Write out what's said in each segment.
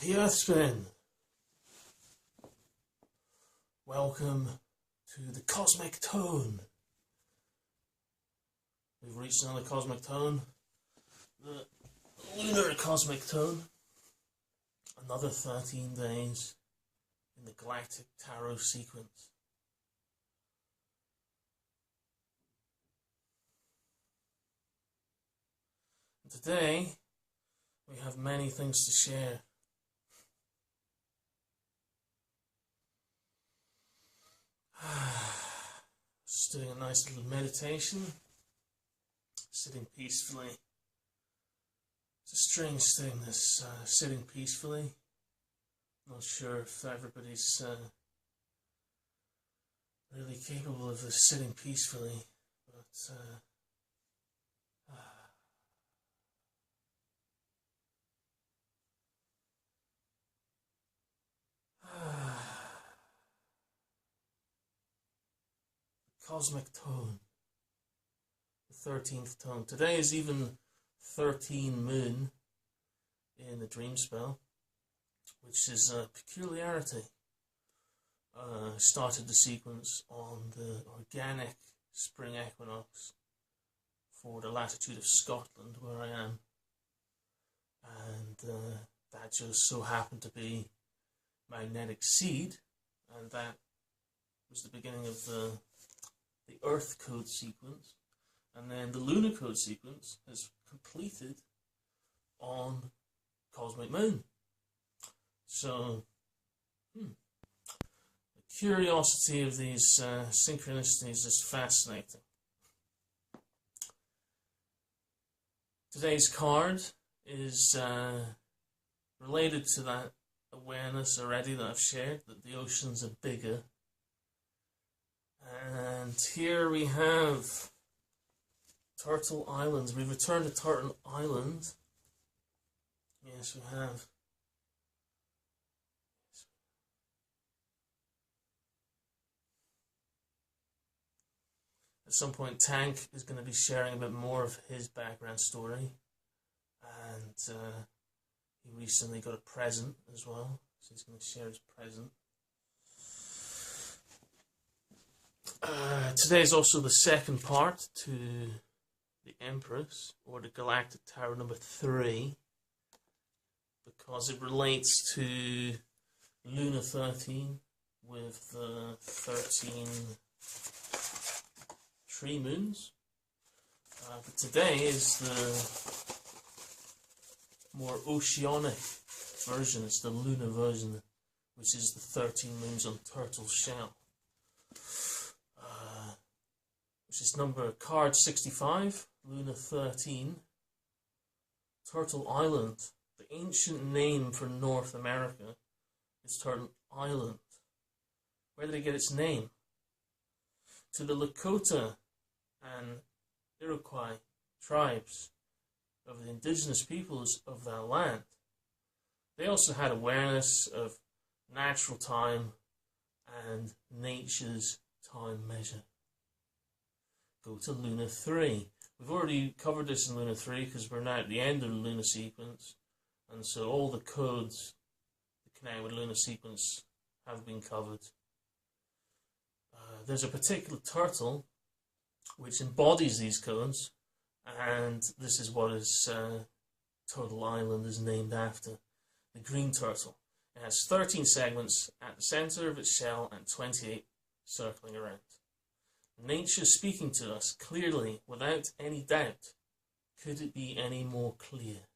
Happy Earth Spin! Welcome to the cosmic tone. We've reached another cosmic tone, the lunar cosmic tone. Another 13 days in the galactic tarot sequence. And today we have many things to share. Just doing a nice little meditation, sitting peacefully. It's a strange thing, this sitting peacefully. Not sure if everybody's really capable of this sitting peacefully, but cosmic tone, the 13th tone. Today is even 13 moon in the dream spell, which is a peculiarity. Started the sequence on the organic spring equinox for the latitude of Scotland, where I am, and that just so happened to be magnetic seed, and that was the beginning of the Earth code sequence, and then the lunar code sequence is completed on cosmic moon. So, the curiosity of these synchronicities is fascinating. Today's card is related to that awareness already that I've shared, that the oceans are bigger. And here we have Turtle Island. We've returned to Turtle Island. Yes, we have. At some point, Tank is going to be sharing a bit more of his background story. And he recently got a present as well, so he's going to share his present. Today is also the second part to the Empress, or the Galactic Tower number 3, because it relates to Luna 13 with the 13 tree moons. But today is the more oceanic version, it's the lunar version, which is the 13 moons on Turtle Shell. Which is card 65, Luna 13, Turtle Island. The ancient name for North America is Turtle Island. Where did it get its name? To the Lakota and Iroquois tribes of the indigenous peoples of that land. They also had awareness of natural time and nature's time measure. Go to Luna 3. We've already covered this in Luna 3 because we're now at the end of the Luna sequence, and so all the codes that connect with Luna sequence have been covered. There's a particular turtle which embodies these codes, and this is what is Turtle Island is named after. The green turtle. It has 13 segments at the center of its shell and 28 circling around. Nature speaking to us clearly, without any doubt. Could it be any more clear?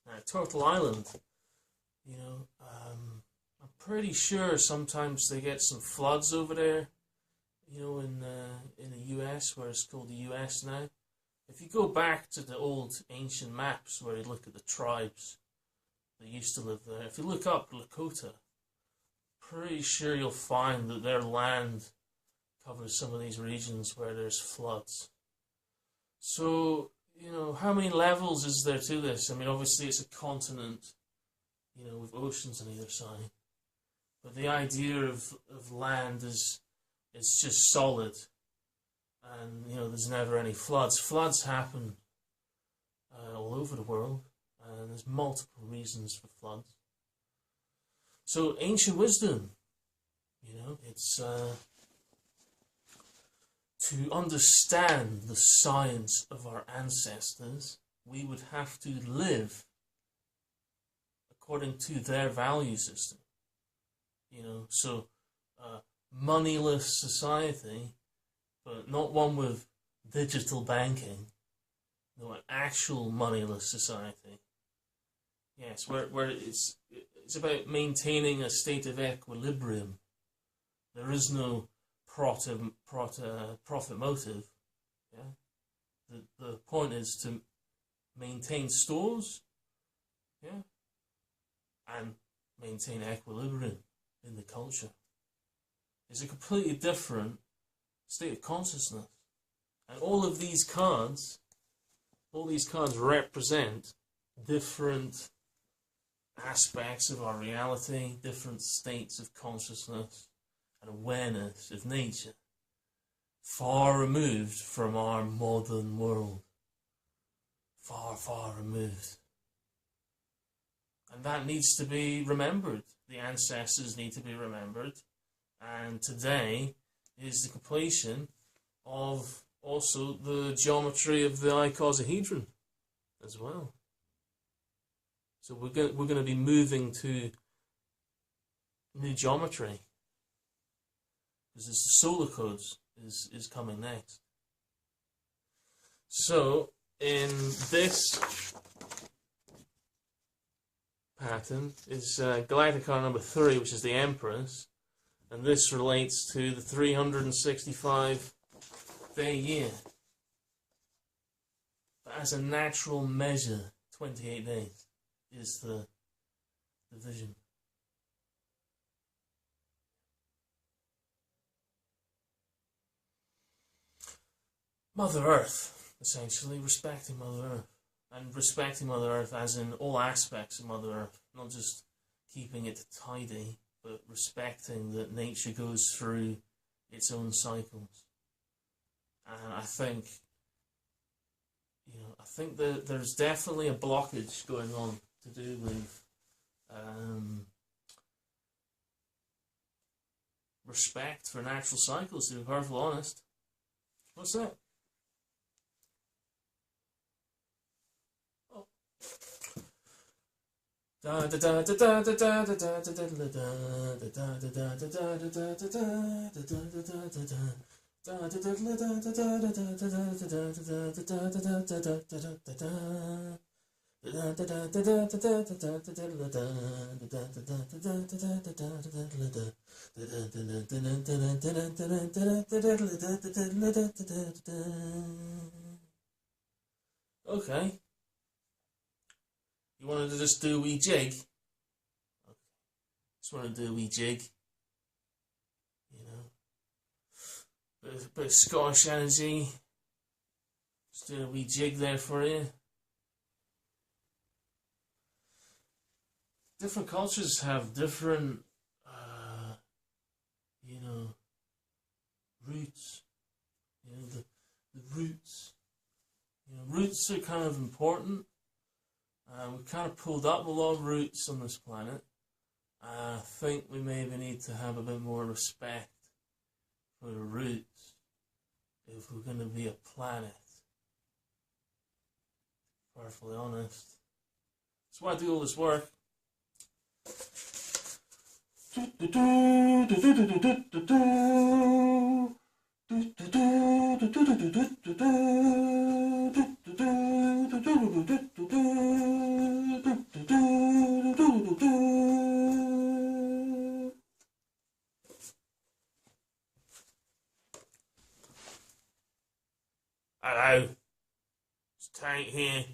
Now, Turtle Island, I'm pretty sure sometimes they get some floods over there, in the US, where it's called the US now. If you go back to the old ancient maps where you look at the tribes that used to live there, if you look up Lakota, pretty sure you'll find that their land covers some of these regions where there's floods. So, how many levels is there to this? I mean, obviously it's a continent, with oceans on either side. But the idea of land is just solid. And, there's never any floods. Floods happen all over the world. and there's multiple reasons for floods. So ancient wisdom, you know, it's to understand the science of our ancestors, we would have to live according to their value system. You know, so moneyless society, but not one with digital banking. No, an actual moneyless society. Yes, where it's about maintaining a state of equilibrium. There is no profit motive. Yeah, the point is to maintain stores, yeah, and maintain equilibrium in the culture. It's a completely different state of consciousness, and all these cards represent different aspects of our reality, different states of consciousness and awareness of nature, far removed from our modern world. Far, far removed. And that needs to be remembered. The ancestors need to be remembered. And today is the completion of also the geometry of the Icosa-hedron as well. So we're going to be moving to new geometry, because the solar codes is coming next. So in this pattern is Galactic-Arkana number 3, which is the Empress, and this relates to the 365-day year. But as a natural measure, 28 days is the vision. Mother Earth, essentially, respecting Mother Earth. And respecting Mother Earth as in all aspects of Mother Earth, not just keeping it tidy, but respecting that nature goes through its own cycles. And I think, you know, that there's definitely a blockage going on to do with respect for natural cycles, to be perfectly honest. What's that? Okay. You wanted to just do a wee jig? Okay. Just want to do a wee jig. You know. Bit of Scottish energy. Just doing a wee jig there for you. Different cultures have different, you know, roots. You know, the roots. You know, roots are kind of important. We've kind of pulled up a lot of roots on this planet. I think we maybe need to have a bit more respect for the roots if we're going to be a planet. Perfectly honest. That's why I do all this work. Hello. It's tight here.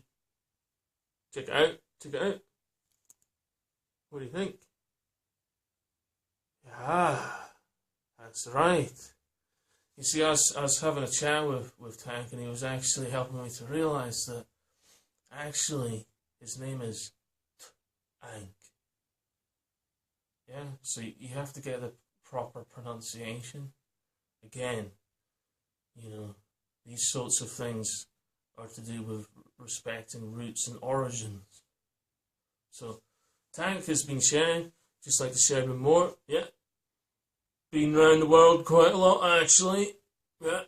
Check it out. Check it out. What do you think? Yeah, that's right. You see, I was having a chat with Tank, and he was actually helping me to realise that actually his name is Tank. Yeah, so you have to get the proper pronunciation. Again, you know, these sorts of things are to do with respecting roots and origins. So, Tank has been sharing, just like to share a bit more. Yeah. Been around the world quite a lot, actually. Yeah.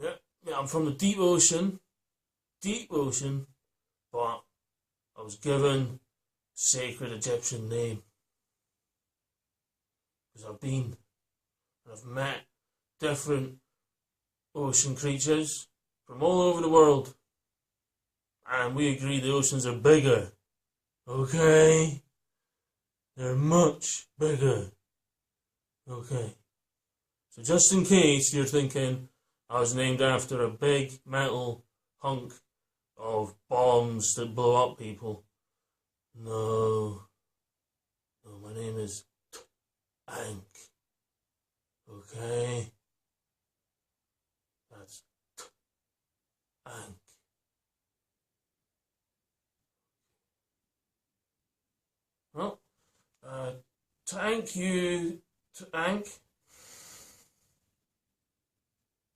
Yeah. Yeah, I'm from the deep ocean, but I was given sacred Egyptian name. Because I've been and I've met different ocean creatures from all over the world. And we agree the oceans are bigger. Okay? They're much bigger. Okay. So just in case you're thinking I was named after a big metal hunk of bombs that blow up people. No. No, my name is Tank. Okay? That's Tank. Well, thank you, Tank.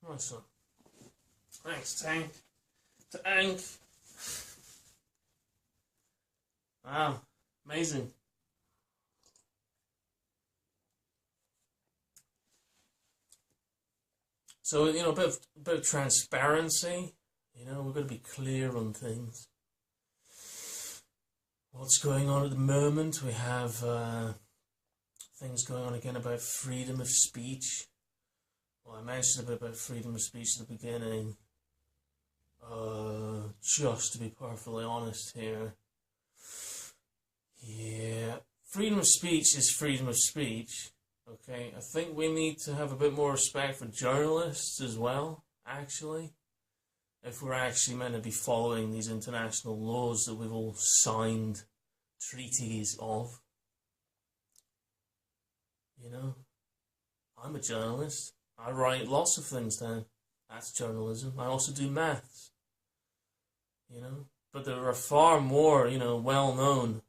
Nice one. Thanks, Tank. Tank. Wow, amazing. So, a bit of transparency. We've got to be clear on things. What's going on at the moment? We have things going on again about freedom of speech. Well, I mentioned a bit about freedom of speech at the beginning. Just to be perfectly honest here. Yeah, freedom of speech is freedom of speech. Okay, I think we need to have a bit more respect for journalists as well, actually. If we're actually meant to be following these international laws that we've all signed treaties of. I'm a journalist. I write lots of things down. That's journalism. I also do maths. But there are far more, well-known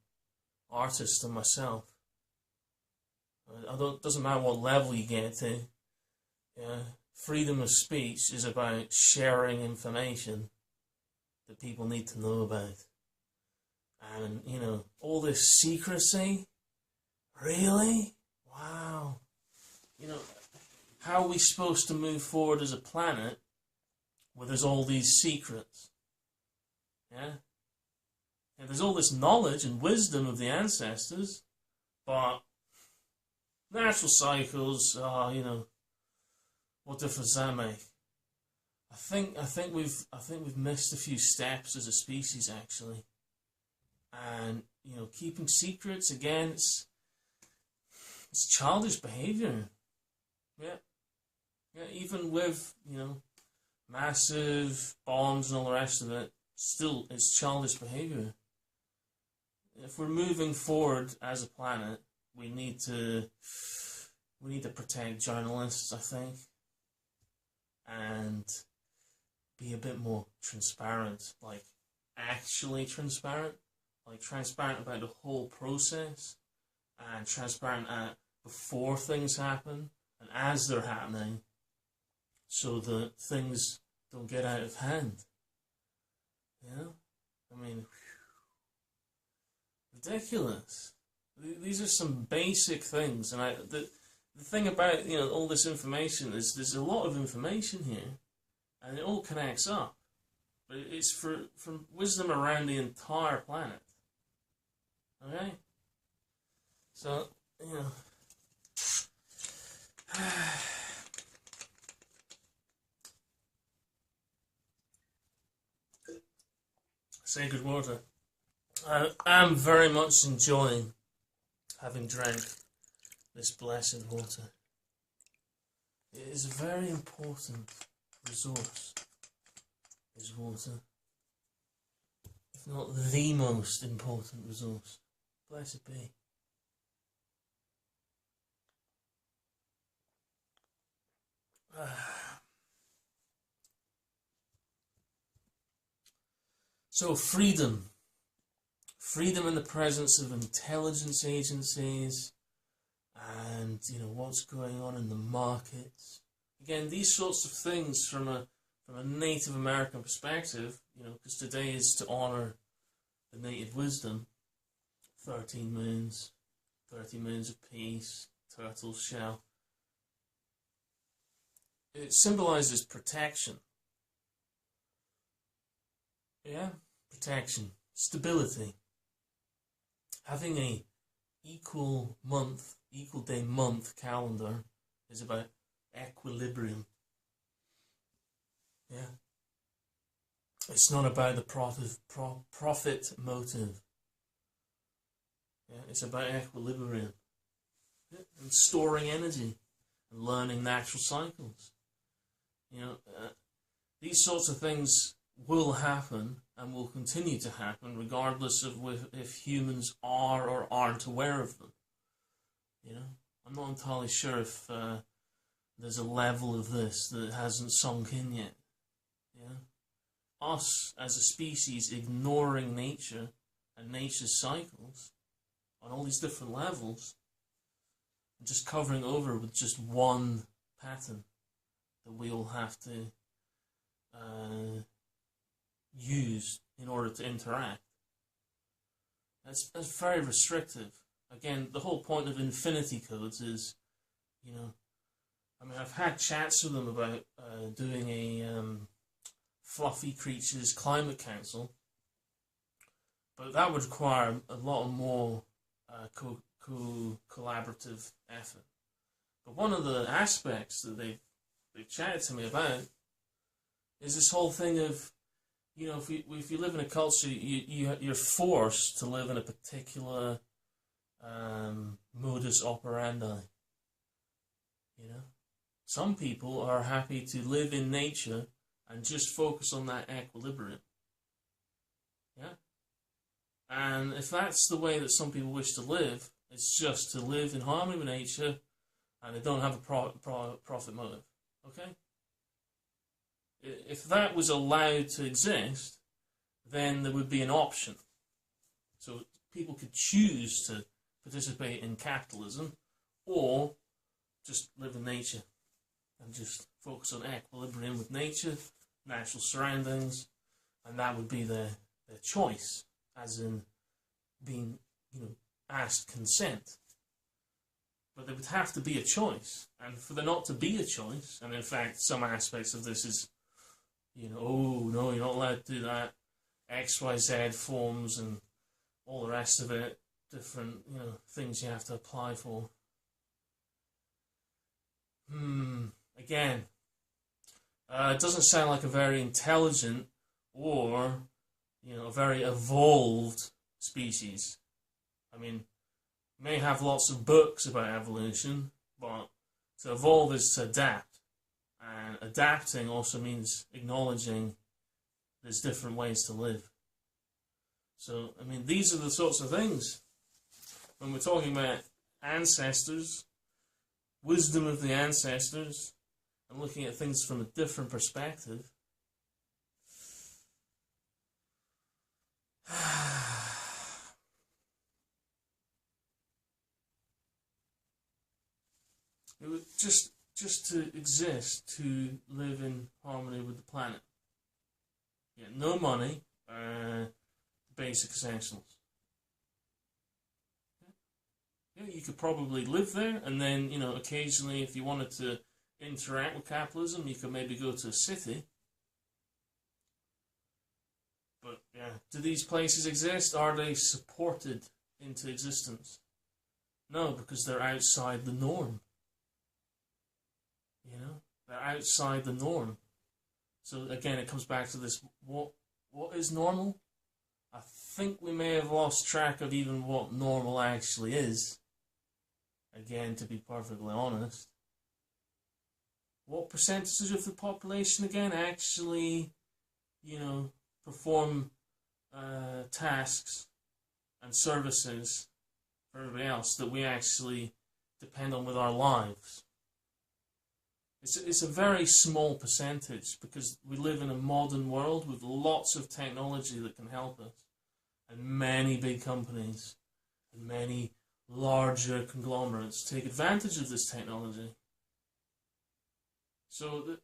artists than myself. It doesn't matter what level you get to. Yeah, freedom of speech is about sharing information that people need to know about. And, all this secrecy? Really? Wow. How are we supposed to move forward as a planet where there's all these secrets? Yeah? And there's all this knowledge and wisdom of the ancestors, but natural cycles, what difference does that make? I think we've missed a few steps as a species, actually. And keeping secrets, again, it's childish behavior. Yeah, even with massive bombs and all the rest of it, still it's childish behavior. If we're moving forward as a planet, we need to protect journalists, I think, and be a bit more transparent, like actually transparent, like transparent about the whole process, and transparent before things happen and as they're happening, so that things don't get out of hand. Ridiculous. These are some basic things, and the thing about all this information is there's a lot of information here, and it all connects up, but it's from wisdom around the entire planet. Okay, so sacred water. I'm very much enjoying having drank this blessed water. It is a very important resource, this water. If not the most important resource. Blessed be. So freedom. Freedom in the presence of intelligence agencies and, what's going on in the markets. Again, these sorts of things from a Native American perspective, because today is to honor the native wisdom, 13 moons, 30 moons of peace, turtle shell. It symbolizes protection. Yeah, protection, stability. Having a equal day month calendar is about equilibrium. Yeah. It's not about the profit motive. Yeah, it's about equilibrium. Yeah, and storing energy and learning natural cycles. You know, these sorts of things will happen and will continue to happen regardless of if humans are or aren't aware of them. You know, I'm not entirely sure if there's a level of this that hasn't sunk in yet. Yeah, us as a species ignoring nature and nature's cycles on all these different levels, and just covering over with just one pattern that we all have to use in order to interact. That's very restrictive. Again, the whole point of infinity codes is, you know, I mean, I've had chats with them about doing a Fluffy Creatures Climate Council, but that would require a lot more collaborative effort. But one of the aspects that they've chatted to me about is this whole thing of, you know, if you live in a culture, you're forced to live in a particular modus operandi. You know, some people are happy to live in nature and just focus on that equilibrium. Yeah, and if that's the way that some people wish to live, it's just to live in harmony with nature, and they don't have a profit motive. Okay. If that was allowed to exist, then there would be an option. So people could choose to participate in capitalism or just live in nature and just focus on equilibrium with nature, natural surroundings, and that would be their choice, as in being, you know, asked consent. But there would have to be a choice, and for there not to be a choice, and in fact some aspects of this is, you know, oh no, you're not allowed to do that, XYZ forms and all the rest of it, different, you know, things you have to apply for. Again, it doesn't sound like a very intelligent or, you know, a very evolved species. I mean, may have lots of books about evolution, but to evolve is to adapt. And adapting also means acknowledging there's different ways to live. So, I mean, these are the sorts of things. When we're talking about ancestors, wisdom of the ancestors, and looking at things from a different perspective, it would just to exist, to live in harmony with the planet. Yeah, no money, basic essentials. Yeah, you could probably live there, and then, you know, occasionally if you wanted to interact with capitalism, you could maybe go to a city. But, yeah, do these places exist? Are they supported into existence? No, because they're outside the norm. You know, they're outside the norm. So again, it comes back to this: what is normal? I think we may have lost track of even what normal actually is. Again, to be perfectly honest, what percentage of the population again actually, you know, perform tasks and services for everybody else that we actually depend on with our lives? It's a very small percentage, because we live in a modern world with lots of technology that can help us, and many big companies and many larger conglomerates take advantage of this technology. So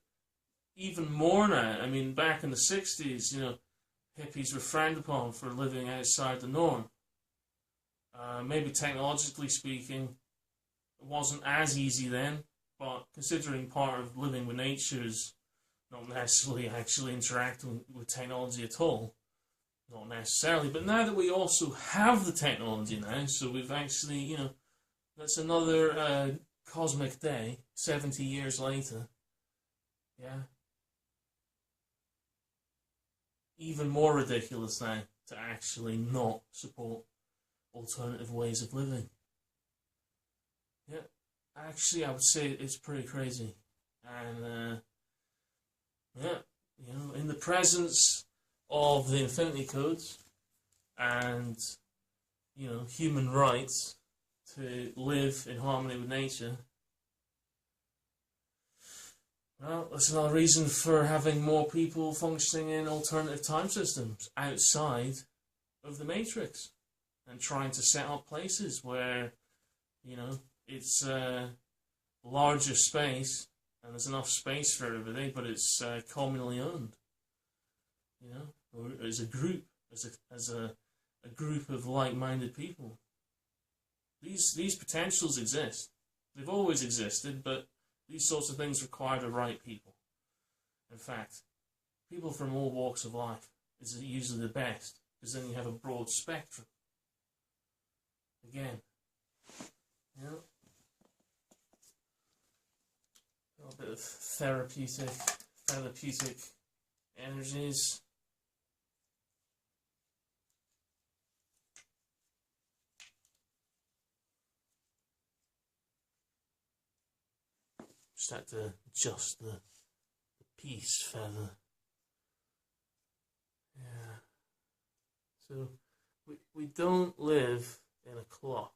even more now, I mean, back in the 60s, you know, hippies were frowned upon for living outside the norm. Maybe technologically speaking, it wasn't as easy then, but considering part of living with nature is not necessarily actually interacting with technology at all, not necessarily, but now that we also have the technology now, so we've actually, you know, that's another cosmic day, 70 years later, yeah. Even more ridiculous now to actually not support alternative ways of living. Yeah, actually I would say it's pretty crazy. And yeah, you know, in the presence of the Infinity Codes and, you know, human rights to live in harmony with nature, well, that's another reason for having more people functioning in alternative time systems outside of the Matrix and trying to set up places where, you know, it's larger space and there's enough space for everybody, but it's communally owned, you know, or as a group, as a group of like-minded people. These potentials exist. They've always existed, but these sorts of things require the right people. In fact, people from all walks of life is usually the best, because then you have a broad spectrum. Again, you know, a little bit of therapeutic energies. Just had to adjust the peace feather. Yeah. So we don't live in a clock.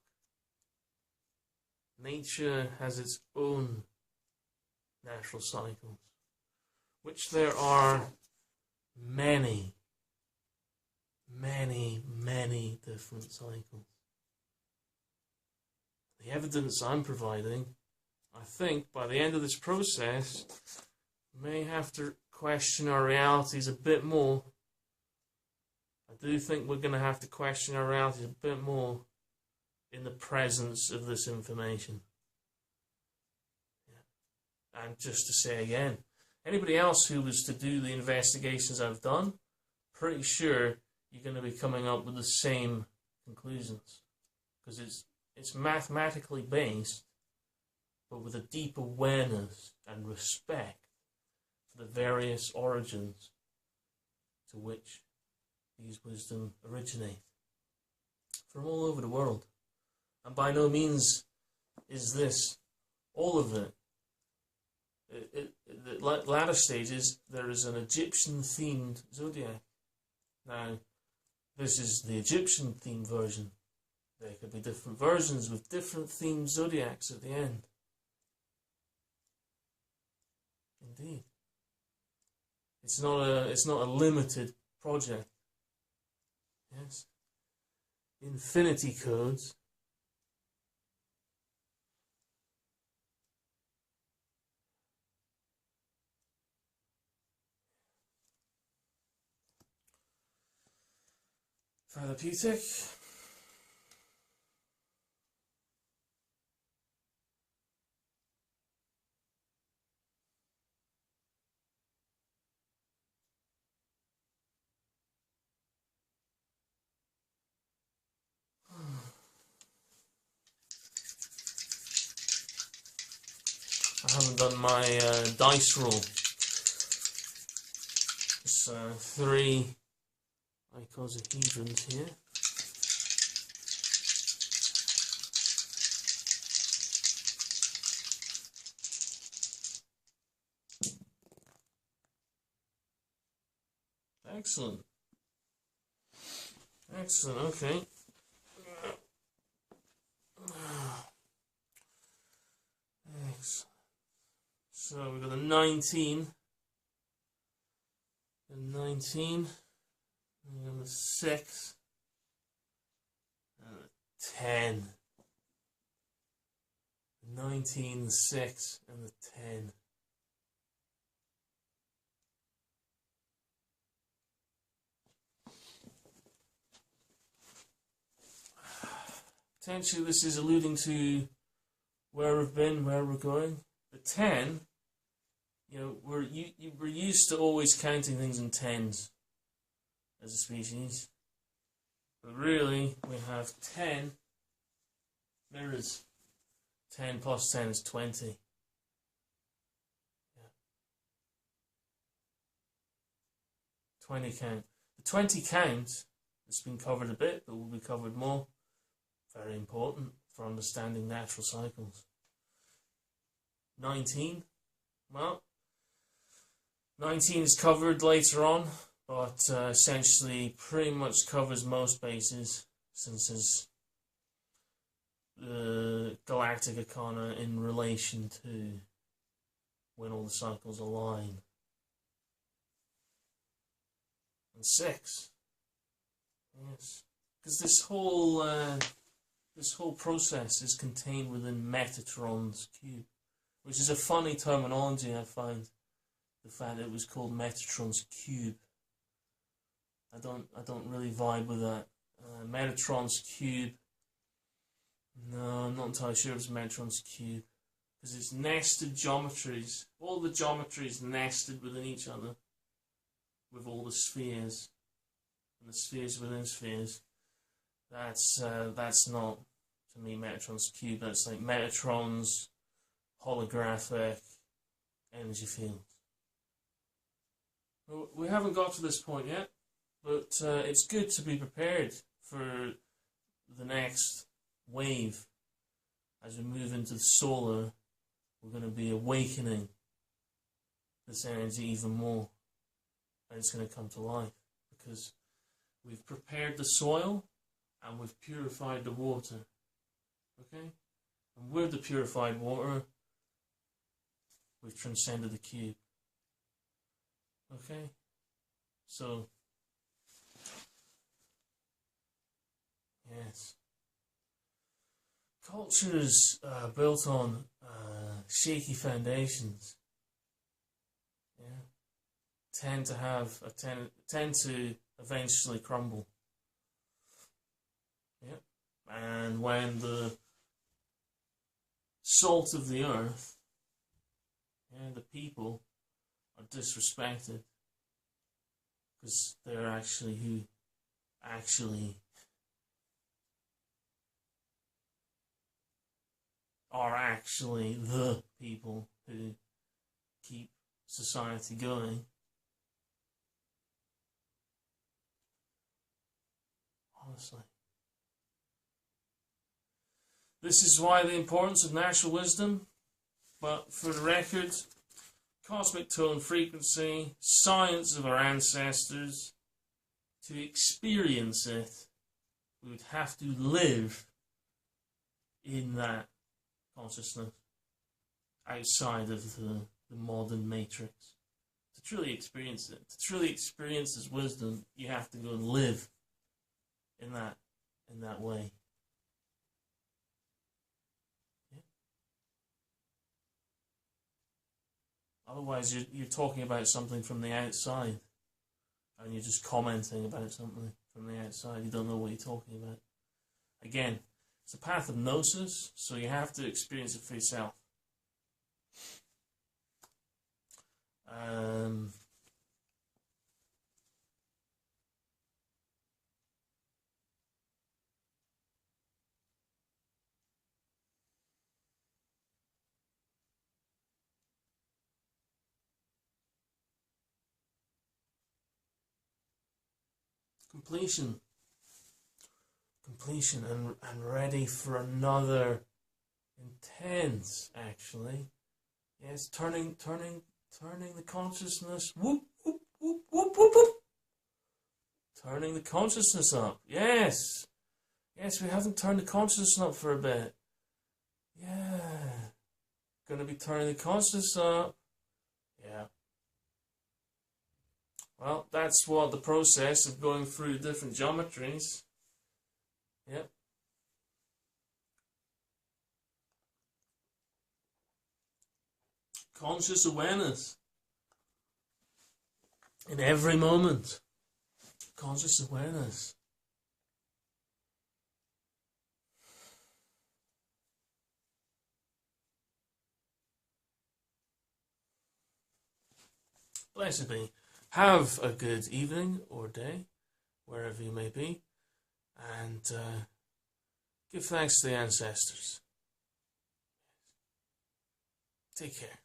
Nature has its own natural cycles, which there are many different cycles. The evidence I'm providing, I think by the end of this process, we may have to question our realities a bit more. I do think we're going to have to question our realities a bit more in the presence of this information. Yeah. And just to say again, anybody else who was to do the investigations I've done, pretty sure you're going to be coming up with the same conclusions. Because it's mathematically based, but with a deep awareness and respect for the various origins to which these wisdom originate from all over the world. And by no means is this all of it. The latter stages, there is an Egyptian-themed zodiac. Now, this is the Egyptian-themed version. There could be different versions with different themed zodiacs at the end. Indeed. It's not a limited project. Yes. Infinity codes. Therapeutic. I haven't done my dice roll. It's 3 Icosa-hedrons here. Excellent. Excellent, okay. Excellent. So we've got a 19. A 19. And a 6. And a 10. 19, the 6, and the 10. potentially this is alluding to where we've been, where we're going. The 10, you know, we're used to always counting things in tens as a species. But really, we have 10 mirrors. 10 plus 10 is 20. Yeah. 20 count. The 20 count has been covered a bit, but will be covered more. Very important for understanding natural cycles. 19. Well, 19 is covered later on, but essentially pretty much covers most bases, since it's the Galactic-Arkana in relation to when all the cycles align. And 6. Yes, because this whole process is contained within Metatron's cube, which is a funny terminology, I find. The fact that it was called Metatron's cube. I don't really vibe with that. Metatron's cube. No, I'm not entirely sure it's Metatron's cube, because it's nested geometries. All the geometries nested within each other, with all the spheres, and the spheres within spheres. That's not, to me, Metatron's cube. That's like Metatron's holographic energy field. We haven't got to this point yet, but it's good to be prepared for the next wave. As we move into the solar, we're going to be awakening this energy even more, and it's going to come to life, because we've prepared the soil and we've purified the water. Okay? And with the purified water, we've transcended the cube. Okay? So, yes. Cultures built on shaky foundations, yeah, tend to eventually crumble. Yeah. And when the salt of the earth, yeah, the people, are disrespected, because they're actually who actually are actually the people who keep society going. Honestly. This is why the importance of natural wisdom, but for the record, cosmic tone frequency, science of our ancestors, to experience it, we would have to live in that consciousness outside of the modern matrix. To truly experience it, to truly experience this wisdom, you have to go and live in that way. Yeah. Otherwise, you're talking about something from the outside, and you're just commenting about something from the outside. You don't know what you're talking about. Again, it's a path of gnosis, so you have to experience it for yourself. Completion and ready for another intense, actually. Yes, turning the consciousness, whoop, whoop, whoop, whoop, whoop, whoop. Turning the consciousness up, yes. Yes, we haven't turned the consciousness up for a bit. Yeah. Gonna be turning the consciousness up. Yeah. Well, that's what the process of going through different geometries. Yep. Conscious awareness. In every moment. Conscious awareness. Blessed be. Have a good evening or day, wherever you may be, and give thanks to the ancestors. Take care.